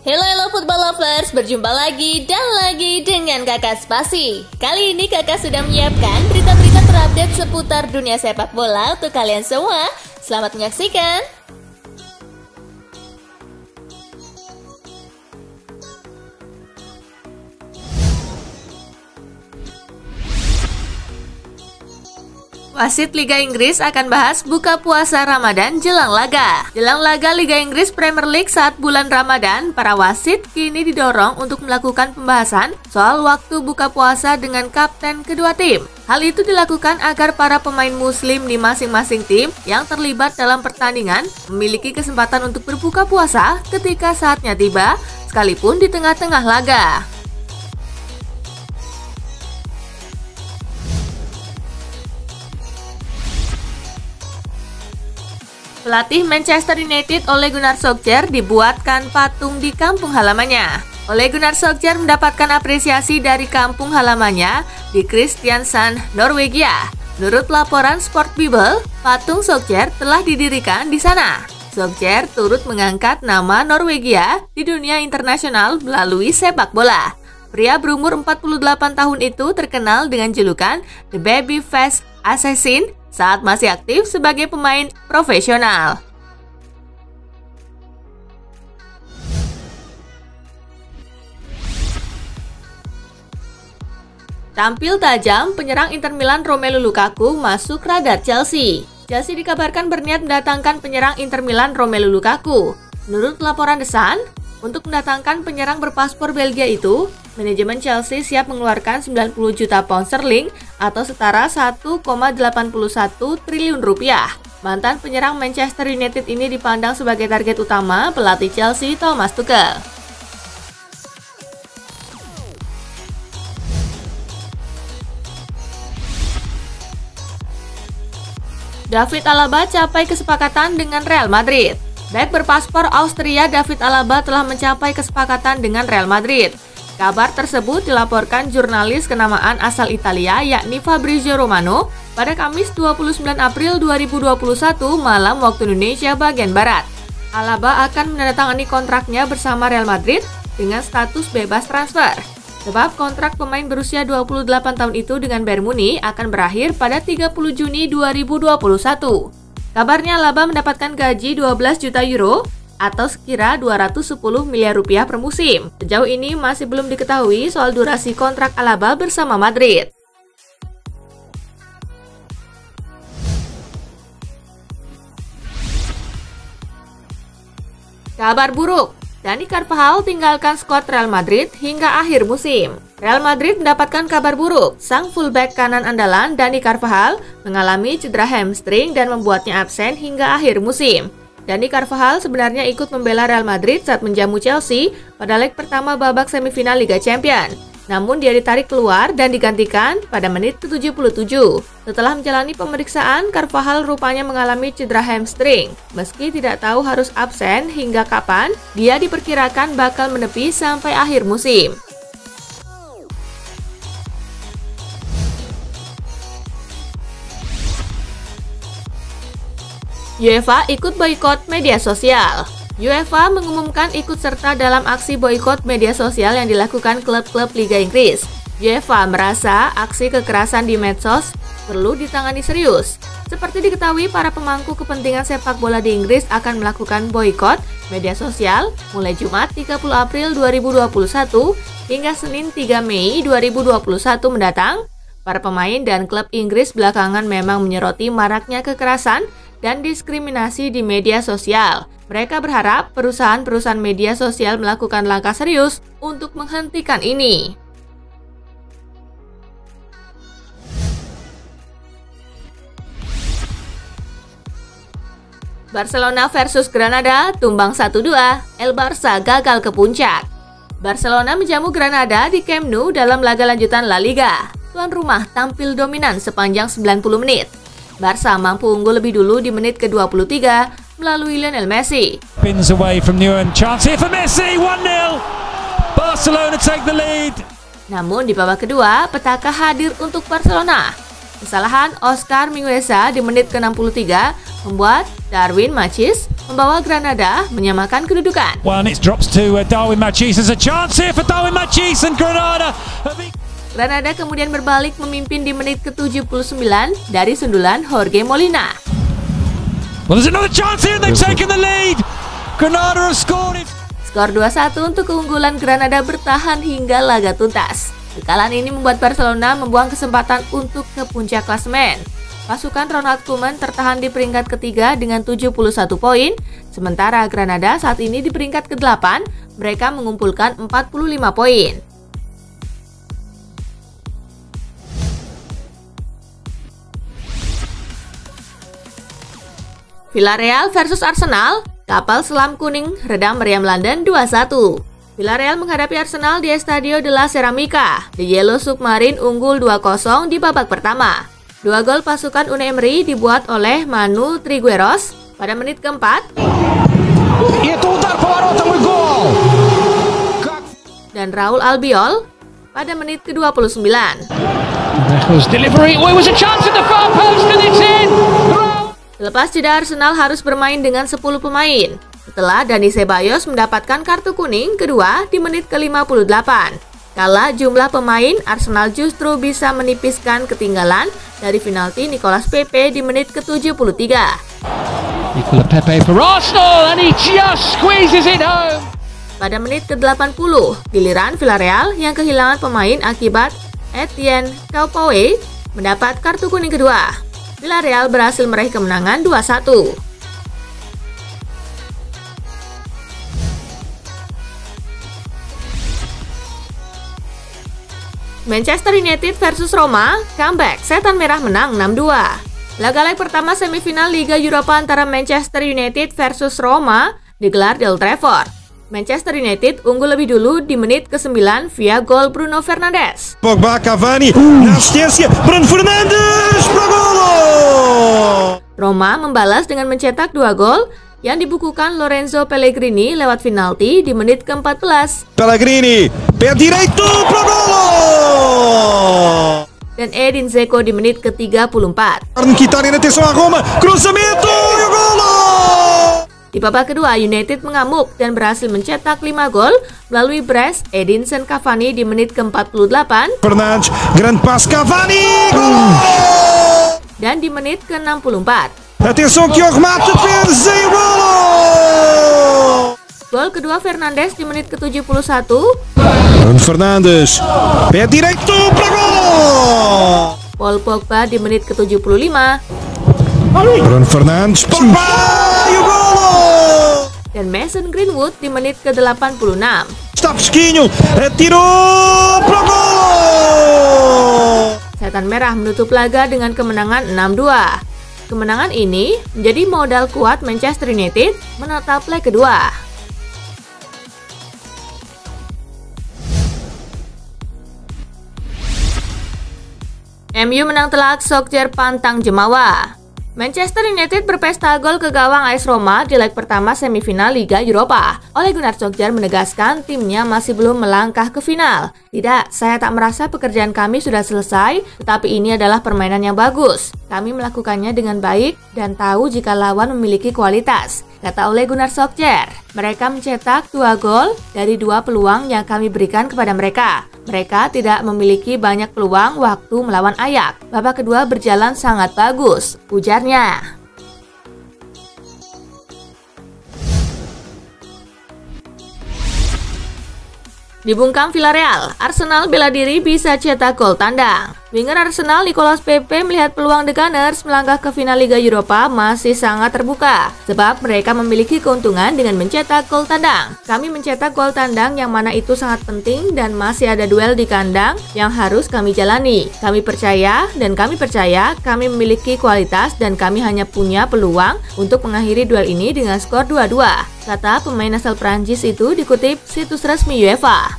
Hello football lovers, berjumpa lagi dan lagi dengan Kakak Spasi. Kali ini Kakak sudah menyiapkan berita-berita terupdate seputar dunia sepak bola untuk kalian semua. Selamat menyaksikan. Wasit Liga Inggris akan bahas buka puasa Ramadan jelang laga. Jelang laga Liga Inggris Premier League saat bulan Ramadan, para wasit kini didorong untuk melakukan pembahasan soal waktu buka puasa dengan kapten kedua tim. Hal itu dilakukan agar para pemain muslim di masing-masing tim yang terlibat dalam pertandingan memiliki kesempatan untuk berbuka puasa ketika saatnya tiba, sekalipun di tengah-tengah laga. Pelatih Manchester United Ole Gunnar Solskjaer dibuatkan patung di kampung halamannya. Ole Gunnar Solskjaer mendapatkan apresiasi dari kampung halamannya di Kristiansand, Norwegia. Menurut laporan Sport Bible, patung Solskjaer telah didirikan di sana. Solskjaer turut mengangkat nama Norwegia di dunia internasional melalui sepak bola. Pria berumur 48 tahun itu terkenal dengan julukan The Babyface Assassin saat masih aktif sebagai pemain profesional. Tampil tajam, penyerang Inter Milan Romelu Lukaku masuk radar Chelsea. Chelsea dikabarkan berniat mendatangkan penyerang Inter Milan Romelu Lukaku. Menurut laporan The Sun, untuk mendatangkan penyerang berpaspor Belgia itu, manajemen Chelsea siap mengeluarkan 90 juta pound sterling atau setara 1,81 triliun rupiah. Mantan penyerang Manchester United ini dipandang sebagai target utama pelatih Chelsea Thomas Tuchel. David Alaba capai kesepakatan dengan Real Madrid. Bek berpaspor Austria David Alaba telah mencapai kesepakatan dengan Real Madrid. Kabar tersebut dilaporkan jurnalis kenamaan asal Italia yakni Fabrizio Romano pada Kamis 29 April 2021 malam waktu Indonesia bagian Barat. Alaba akan menandatangani kontraknya bersama Real Madrid dengan status bebas transfer. Sebab kontrak pemain berusia 28 tahun itu dengan Bayern Munich akan berakhir pada 30 Juni 2021. Kabarnya Alaba mendapatkan gaji 12 juta euro atau sekira 210 miliar rupiah per musim. Sejauh ini masih belum diketahui soal durasi kontrak Alaba bersama Madrid. Kabar buruk, Dani Carvajal tinggalkan skuad Real Madrid hingga akhir musim. Real Madrid mendapatkan kabar buruk. Sang fullback kanan andalan Dani Carvajal mengalami cedera hamstring dan membuatnya absen hingga akhir musim. Dani Carvajal sebenarnya ikut membela Real Madrid saat menjamu Chelsea pada leg pertama babak semifinal Liga Champions. Namun dia ditarik keluar dan digantikan pada menit ke-77. Setelah menjalani pemeriksaan, Carvajal rupanya mengalami cedera hamstring. Meski tidak tahu harus absen hingga kapan, dia diperkirakan bakal menepi sampai akhir musim. UEFA ikut boikot media sosial. UEFA mengumumkan ikut serta dalam aksi boikot media sosial yang dilakukan klub-klub Liga Inggris. UEFA merasa aksi kekerasan di medsos perlu ditangani serius. Seperti diketahui, para pemangku kepentingan sepak bola di Inggris akan melakukan boikot media sosial mulai Jumat 30 April 2021 hingga Senin 3 Mei 2021 mendatang. Para pemain dan klub Inggris belakangan memang menyoroti maraknya kekerasan dan diskriminasi di media sosial. Mereka berharap perusahaan-perusahaan media sosial melakukan langkah serius untuk menghentikan ini. Barcelona versus Granada tumbang 1-2, El Barça gagal ke puncak. Barcelona menjamu Granada di Camp Nou dalam laga lanjutan La Liga. Tuan rumah tampil dominan sepanjang 90 menit. Barca mampu unggul lebih dulu di menit ke-23 melalui Lionel Messi. Spins away from Nguyen, chance here for Messi, 1-0. Barcelona take the lead. Namun di babak kedua, petaka hadir untuk Barcelona. Kesalahan Oscar Mingueza di menit ke-63 membuat Darwin Machis membawa Granada menyamakan kedudukan. Well, and it drops to Darwin Machís. There's a chance here for Darwin Machís and Granada. Granada kemudian berbalik memimpin di menit ke-79 dari sundulan Jorge Molina. Well, there's another chance here and they've taken the lead. Granada have scored it. Skor 2-1 untuk keunggulan Granada bertahan hingga laga tuntas. Kekalahan ini membuat Barcelona membuang kesempatan untuk ke puncak klasemen. Pasukan Ronald Koeman tertahan di peringkat ketiga dengan 71 poin, sementara Granada saat ini di peringkat ke-8, mereka mengumpulkan 45 poin. Villarreal versus Arsenal, kapal selam kuning redam meriam London 2-1. Villarreal menghadapi Arsenal di Estadio de la Ceramica. The Yellow Submarine unggul 2-0 di babak pertama. Dua gol pasukan Unai Emery dibuat oleh Manu Trigueros pada menit keempat dan Raul Albiol pada menit ke-29. Lepas jeda, Arsenal harus bermain dengan 10 pemain setelah Dani Ceballos mendapatkan kartu kuning kedua di menit ke-58. Kala jumlah pemain, Arsenal justru bisa menipiskan ketinggalan dari penalti Nicolas Pepe di menit ke-73. Nicolas Pepe for Arsenal and he just squeezes it home. Pada menit ke-80, giliran Villarreal yang kehilangan pemain akibat Etienne Kaupawe mendapat kartu kuning kedua. Villarreal berhasil meraih kemenangan 2-1. Manchester United versus Roma, comeback, Setan Merah menang 6-2. Laga leg pertama semifinal Liga Eropa antara Manchester United versus Roma digelar di Old Trafford. Manchester United unggul lebih dulu di menit ke-9 via gol Bruno Fernandes. Pogba, Cavani, na assistência, Bruno Fernandes, pro gol! Roma membalas dengan mencetak 2 gol yang dibukukan Lorenzo Pellegrini lewat penalti di menit ke-14. Pellegrini, pé direito, pro gol! Dan Edin Dzeko di menit ke-34. Mkhitaryan, atenção a Roma, cruzamento, e o gol! Di babak kedua, United mengamuk dan berhasil mencetak 5 gol melalui brace Edinson Cavani di menit ke-48. Fernandes, grande passe, Cavani, gol! Dan di menit ke-64. Atenção que o remate fez e o gol! Gol kedua Fernandes di menit ke-71. Bruno Fernandes, pé direito, pro gol! Paul Pogba di menit ke-75. Bruno Fernandes, Pogba, e o gol! Dan Mason Greenwood di menit ke-86. Está fresquinho, atirou, pro gol! Setan Merah menutup laga dengan kemenangan 6-2. Kemenangan ini menjadi modal kuat Manchester United menatap leg kedua. MU menang telak, Solskjaer pantang Jemawa. Manchester United berpesta gol ke gawang AS Roma di leg pertama semifinal Liga Eropa. Ole Gunnar Solskjaer menegaskan timnya masih belum melangkah ke final. Tidak, saya tak merasa pekerjaan kami sudah selesai, tetapi ini adalah permainan yang bagus. Kami melakukannya dengan baik dan tahu jika lawan memiliki kualitas, kata Ole Gunnar Solskjaer. Mereka mencetak 2 gol dari 2 peluang yang kami berikan kepada mereka. Mereka tidak memiliki banyak peluang waktu melawan Ajax. Babak kedua berjalan sangat bagus, ujarnya. Dibungkam Villarreal, Arsenal bela diri bisa cetak gol tandang. Winger Arsenal Nicolas Pepe melihat peluang The Gunners melangkah ke final Liga Eropa masih sangat terbuka, sebab mereka memiliki keuntungan dengan mencetak gol tandang. Kami mencetak gol tandang yang mana itu sangat penting dan masih ada duel di kandang yang harus kami jalani. Kami percaya kami memiliki kualitas dan kami hanya punya peluang untuk mengakhiri duel ini dengan skor 2-2, kata pemain asal Prancis itu dikutip situs resmi UEFA.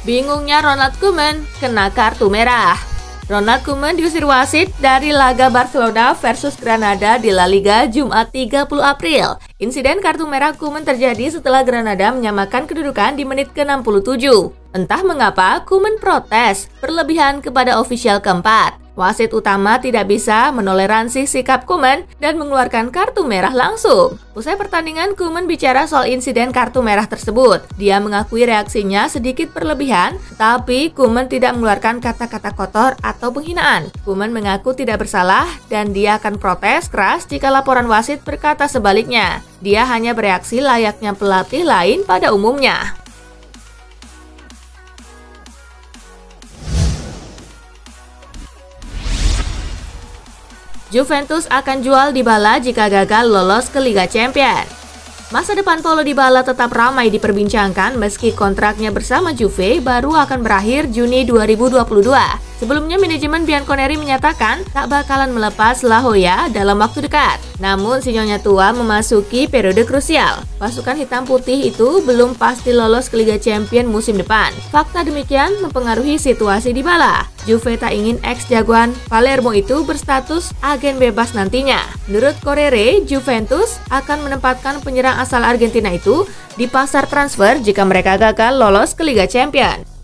Bingungnya Ronald Koeman kena kartu merah. Ronald Koeman diusir wasit dari laga Barcelona versus Granada di La Liga Jumat 30 April. Insiden kartu merah Koeman terjadi setelah Granada menyamakan kedudukan di menit ke-67. Entah mengapa, Koeman protes berlebihan kepada ofisial keempat. Wasit utama tidak bisa menoleransi sikap Koeman dan mengeluarkan kartu merah langsung. Usai pertandingan, Koeman bicara soal insiden kartu merah tersebut. Dia mengakui reaksinya sedikit berlebihan, tapi Koeman tidak mengeluarkan kata-kata kotor atau penghinaan. Koeman mengaku tidak bersalah dan dia akan protes keras jika laporan wasit berkata sebaliknya. Dia hanya bereaksi layaknya pelatih lain pada umumnya. Juventus akan jual Dybala jika gagal lolos ke Liga Champions. Masa depan Paulo Dybala tetap ramai diperbincangkan meski kontraknya bersama Juve baru akan berakhir Juni 2022. Sebelumnya, manajemen Bianconeri menyatakan tak bakalan melepas La Joya dalam waktu dekat. Namun, si nyonya tua memasuki periode krusial. Pasukan hitam putih itu belum pasti lolos ke Liga Champions musim depan. Fakta demikian mempengaruhi situasi Dybala. Juve tak ingin ex-jagoan Palermo itu berstatus agen bebas nantinya. Menurut Corriere, Juventus akan menempatkan penyerang asal Argentina itu di pasar transfer jika mereka gagal lolos ke Liga Champions.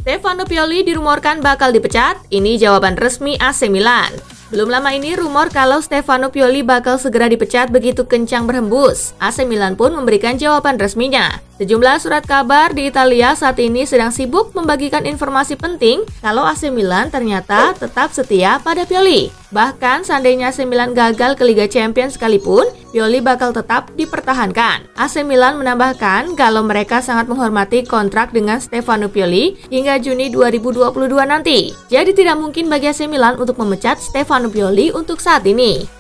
Stefano Pioli dirumorkan bakal dipecat, ini jawaban resmi AC Milan. Belum lama ini rumor kalau Stefano Pioli bakal segera dipecat begitu kencang berhembus. AC Milan pun memberikan jawaban resminya. Sejumlah surat kabar di Italia saat ini sedang sibuk membagikan informasi penting kalau AC Milan ternyata tetap setia pada Pioli. Bahkan seandainya AC Milan gagal ke Liga Champions sekalipun, Pioli bakal tetap dipertahankan. AC Milan menambahkan kalau mereka sangat menghormati kontrak dengan Stefano Pioli hingga Juni 2022 nanti. Jadi tidak mungkin bagi AC Milan untuk memecat Stefano Pioli untuk saat ini.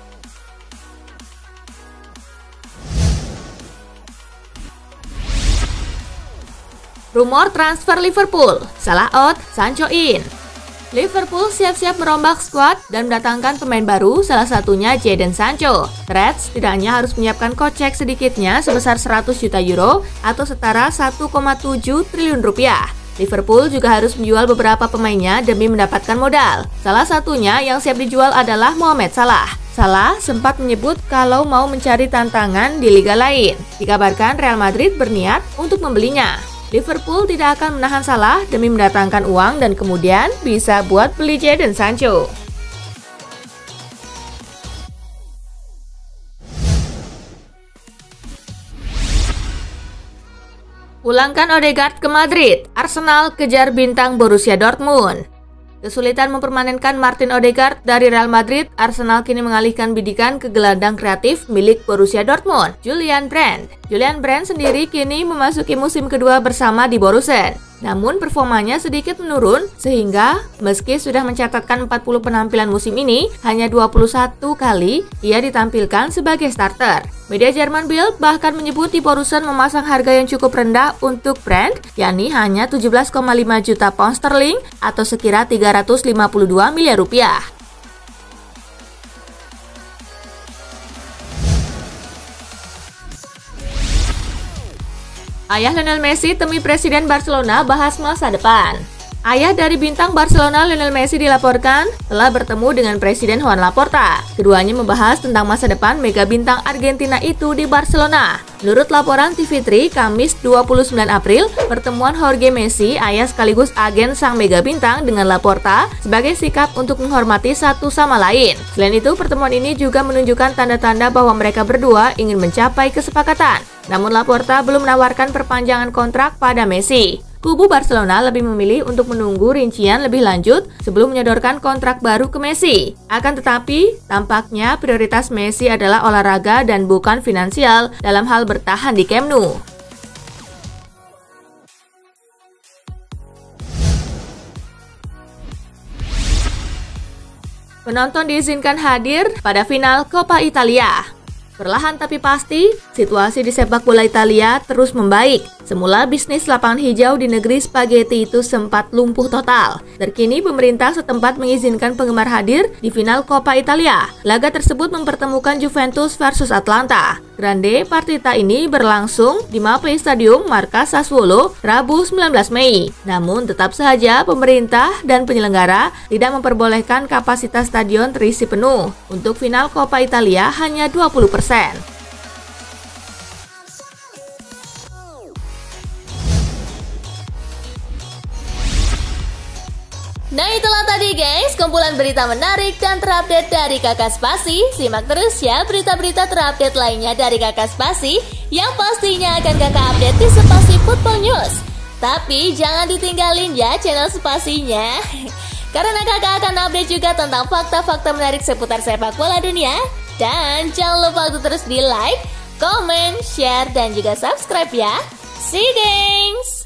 Rumor transfer Liverpool, Salah out, Sancho in. Liverpool siap-siap merombak skuad dan mendatangkan pemain baru, salah satunya Jadon Sancho. Reds tidak hanya harus menyiapkan kocek sedikitnya sebesar 100 juta euro atau setara 1,7 triliun rupiah. Liverpool juga harus menjual beberapa pemainnya demi mendapatkan modal. Salah satunya yang siap dijual adalah Mohamed Salah. Salah sempat menyebut kalau mau mencari tantangan di liga lain. Dikabarkan Real Madrid berniat untuk membelinya. Liverpool tidak akan menahan Salah demi mendatangkan uang dan kemudian bisa buat beli Jadon Sancho. Pulangkan Odegaard ke Madrid, Arsenal kejar bintang Borussia Dortmund. Kesulitan mempermanenkan Martin Odegaard dari Real Madrid, Arsenal kini mengalihkan bidikan ke gelandang kreatif milik Borussia Dortmund, Julian Brandt. Julian Brandt sendiri kini memasuki musim kedua bersama di Borussen. Namun performanya sedikit menurun sehingga meski sudah mencatatkan 40 penampilan musim ini, hanya 21 kali ia ditampilkan sebagai starter. Media Jerman Bild bahkan menyebut di Borussen memasang harga yang cukup rendah untuk Brandt, yakni hanya 17,5 juta pound sterling atau sekira 352 miliar rupiah. Ayah Lionel Messi temui Presiden Barcelona bahas masa depan. Ayah dari bintang Barcelona Lionel Messi dilaporkan telah bertemu dengan Presiden Juan Laporta. Keduanya membahas tentang masa depan mega bintang Argentina itu di Barcelona. Menurut laporan TV3, Kamis 29 April, pertemuan Jorge Messi, ayah sekaligus agen sang mega bintang dengan Laporta sebagai sikap untuk menghormati satu sama lain. Selain itu, pertemuan ini juga menunjukkan tanda-tanda bahwa mereka berdua ingin mencapai kesepakatan. Namun Laporta belum menawarkan perpanjangan kontrak pada Messi. Kubu Barcelona lebih memilih untuk menunggu rincian lebih lanjut sebelum menyodorkan kontrak baru ke Messi. Akan tetapi, tampaknya prioritas Messi adalah olahraga dan bukan finansial dalam hal bertahan di Camp Nou. Penonton diizinkan hadir pada final Coppa Italia. Perlahan tapi pasti, situasi di sepak bola Italia terus membaik. Semula bisnis lapangan hijau di negeri spaghetti itu sempat lumpuh total. Terkini pemerintah setempat mengizinkan penggemar hadir di final Coppa Italia. Laga tersebut mempertemukan Juventus versus Atalanta. Grande Partita ini berlangsung di Mapei Stadium markas Sassuolo Rabu 19 Mei. Namun tetap saja pemerintah dan penyelenggara tidak memperbolehkan kapasitas stadion terisi penuh. Untuk final Coppa Italia hanya 20%. Nah itulah tadi guys, kumpulan berita menarik dan terupdate dari Kakak Spasi. Simak terus ya berita-berita terupdate lainnya dari Kakak Spasi yang pastinya akan Kakak update di Spasi Football News. Tapi jangan ditinggalin ya channel Spasinya, karena Kakak akan update juga tentang fakta-fakta menarik seputar sepak bola dunia. Dan jangan lupa untuk terus di like, comment, share, dan juga subscribe ya. See you guys!